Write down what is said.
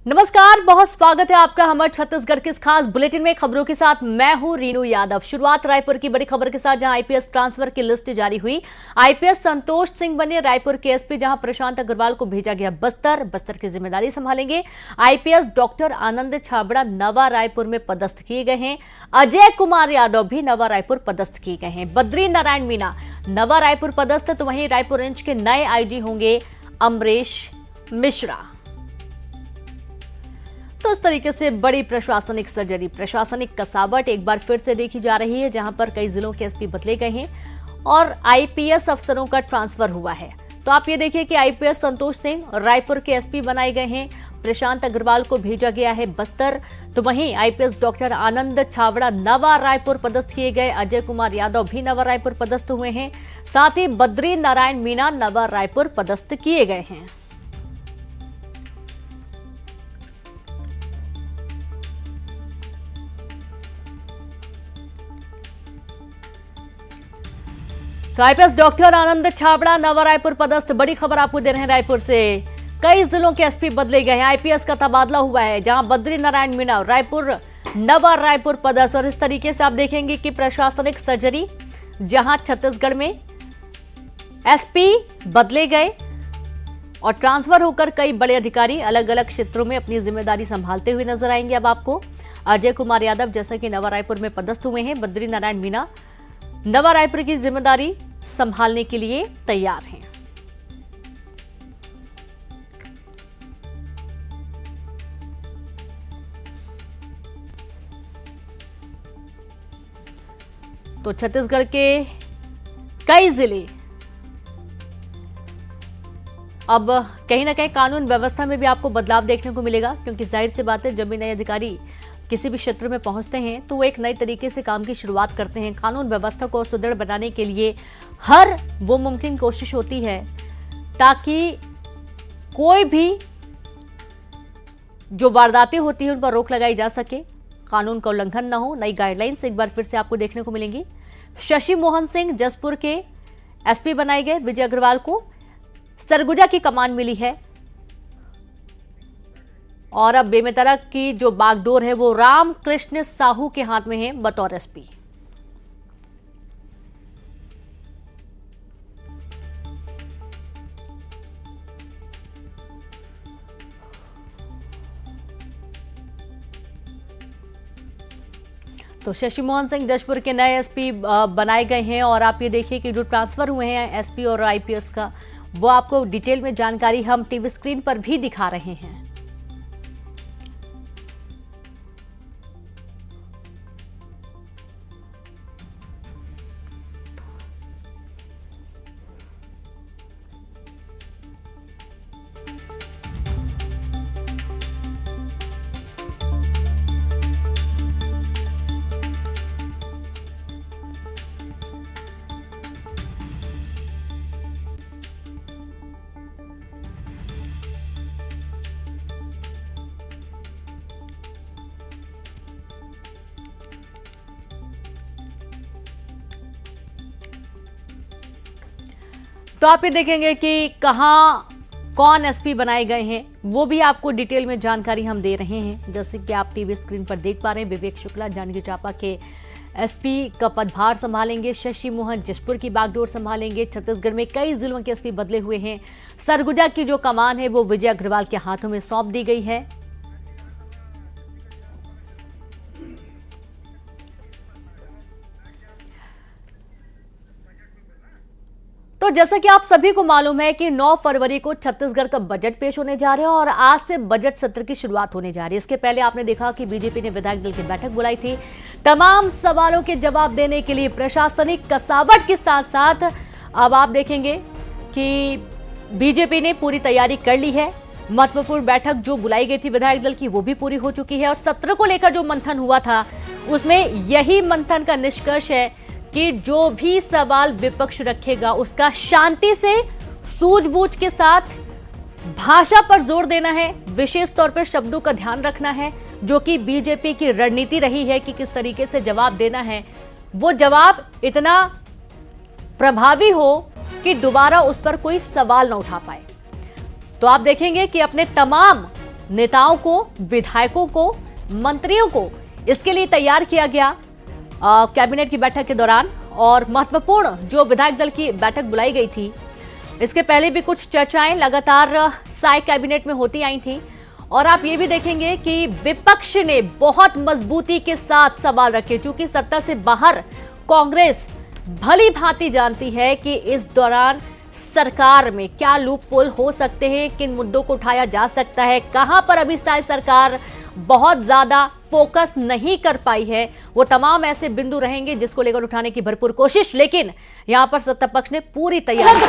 नमस्कार, बहुत स्वागत है आपका हमारे छत्तीसगढ़ के इस खास बुलेटिन में। खबरों के साथ मैं हूं रीनू यादव। शुरुआत रायपुर की बड़ी खबर के साथ, जहां आईपीएस ट्रांसफर की लिस्ट जारी हुई। आईपीएस संतोष सिंह बने रायपुर के एसपी, जहां प्रशांत अग्रवाल को भेजा गया बस्तर की जिम्मेदारी संभालेंगे। आईपीएस डॉक्टर आनंद छाबड़ा नवा रायपुर में पदस्थ किए गए हैं। अजय कुमार यादव भी नवा रायपुर पदस्थ किए गए हैं। बद्री नारायण मीणा नवा रायपुर पदस्थ, तो वहीं रायपुर रेंज के नए आईजी होंगे अमरेश मिश्रा। तो इस तरीके से बड़ी प्रशासनिक सर्जरी, प्रशासनिक कसावट एक बार फिर से देखी जा रही है, जहां पर कई जिलों के एसपी बदले गए हैं और आईपीएस अफसरों का ट्रांसफर हुआ है। तो आप ये देखिए कि आईपीएस संतोष सिंह रायपुर के एसपी बनाए गए हैं। प्रशांत अग्रवाल को भेजा गया है बस्तर, तो वहीं आईपीएस डॉक्टर आनंद छाबड़ा नवा रायपुर पदस्थ किए गए। अजय कुमार यादव भी नवा रायपुर पदस्थ हुए हैं। साथ ही बद्री नारायण मीणा नवा रायपुर पदस्थ किए गए हैं। तो आईपीएस डॉक्टर आनंद छाबड़ा नवा रायपुर पदस्थ। बड़ी खबर आपको दे रहे हैं रायपुर से। कई जिलों के एसपी बदले गए हैं। आईपीएस का तबादला हुआ है, जहां बद्री नारायण मीणा रायपुर नवा रायपुर पदस्थ। और इस तरीके से आप देखेंगे कि प्रशासनिक सर्जरी, जहां छत्तीसगढ़ में एसपी बदले गए और ट्रांसफर होकर कई बड़े अधिकारी अलग अलग क्षेत्रों में अपनी जिम्मेदारी संभालते हुए नजर आएंगे। अब आपको अजय कुमार यादव जैसा कि नवा रायपुर में पदस्थ हुए हैं। बद्री नारायण मीणा नवा रायपुर की जिम्मेदारी संभालने के लिए तैयार हैं। तो छत्तीसगढ़ के कई जिले अब कहीं ना कहीं कानून व्यवस्था में भी आपको बदलाव देखने को मिलेगा, क्योंकि जाहिर सी बात है, जब भी नए अधिकारी किसी भी क्षेत्र में पहुंचते हैं तो वो एक नए तरीके से काम की शुरुआत करते हैं। कानून व्यवस्था को सुदृढ़ बनाने के लिए हर वो मुमकिन कोशिश होती है ताकि कोई भी जो वारदातें होती हैं उन पर रोक लगाई जा सके, कानून का उल्लंघन न हो। नई गाइडलाइंस एक बार फिर से आपको देखने को मिलेंगी। शशि मोहन सिंह जसपुर के एसपी बनाए गए। विजय अग्रवाल को सरगुजा की कमान मिली है और अब बेमेतरा की जो बागडोर है वो रामकृष्ण साहू के हाथ में है बतौर एसपी। तो शशि मोहन सिंह जशपुर के नए एसपी बनाए गए हैं। और आप ये देखिए कि जो ट्रांसफर हुए हैं एसपी और आईपीएस का, वो आपको डिटेल में जानकारी हम टीवी स्क्रीन पर भी दिखा रहे हैं। तो आप ये देखेंगे कि कहां कौन एसपी बनाए गए हैं, वो भी आपको डिटेल में जानकारी हम दे रहे हैं। जैसे कि आप टीवी स्क्रीन पर देख पा रहे हैं, विवेक शुक्ला जांजगीर चांपा के एसपी का पदभार संभालेंगे। शशि मोहन जशपुर की बागडोर संभालेंगे। छत्तीसगढ़ में कई जिलों के एसपी बदले हुए हैं। सरगुजा की जो कमान है वो विजय अग्रवाल के हाथों में सौंप दी गई है। तो जैसा कि आप सभी को मालूम है कि 9 फरवरी को छत्तीसगढ़ का बजट पेश होने जा रहा है और आज से बजट सत्र की शुरुआत होने जा रही है। इसके पहले आपने देखा कि बीजेपी ने विधायक दल की बैठक बुलाई थी। तमाम सवालों के जवाब देने के लिए प्रशासनिक कसावट के साथ साथ अब आप देखेंगे कि बीजेपी ने पूरी तैयारी कर ली है। महत्वपूर्ण बैठक जो बुलाई गई थी विधायक दल की, वो भी पूरी हो चुकी है। और सत्र को लेकर जो मंथन हुआ था, उसमें यही मंथन का निष्कर्ष है कि जो भी सवाल विपक्ष रखेगा उसका शांति से, सूझबूझ के साथ भाषा पर जोर देना है, विशेष तौर पर शब्दों का ध्यान रखना है, जो कि बीजेपी की रणनीति रही है कि किस तरीके से जवाब देना है। वो जवाब इतना प्रभावी हो कि दोबारा उस पर कोई सवाल न उठा पाए। तो आप देखेंगे कि अपने तमाम नेताओं को, विधायकों को, मंत्रियों को इसके लिए तैयार किया गया कैबिनेट की बैठक के दौरान। और महत्वपूर्ण जो विधायक दल की बैठक बुलाई गई थी, इसके पहले भी कुछ चर्चाएं लगातार साय कैबिनेट में होती आई थी। और आप ये भी देखेंगे कि विपक्ष ने बहुत मजबूती के साथ सवाल रखे, चूंकि सत्ता से बाहर कांग्रेस भली भांति जानती है कि इस दौरान सरकार में क्या लूप होल हो सकते हैं, किन मुद्दों को उठाया जा सकता है, कहां पर अभी साय सरकार बहुत ज्यादा फोकस नहीं कर पाई है। वो तमाम ऐसे बिंदु रहेंगे जिसको लेकर उठाने की भरपूर कोशिश, लेकिन यहां पर सत्ता पक्ष ने पूरी तैयारी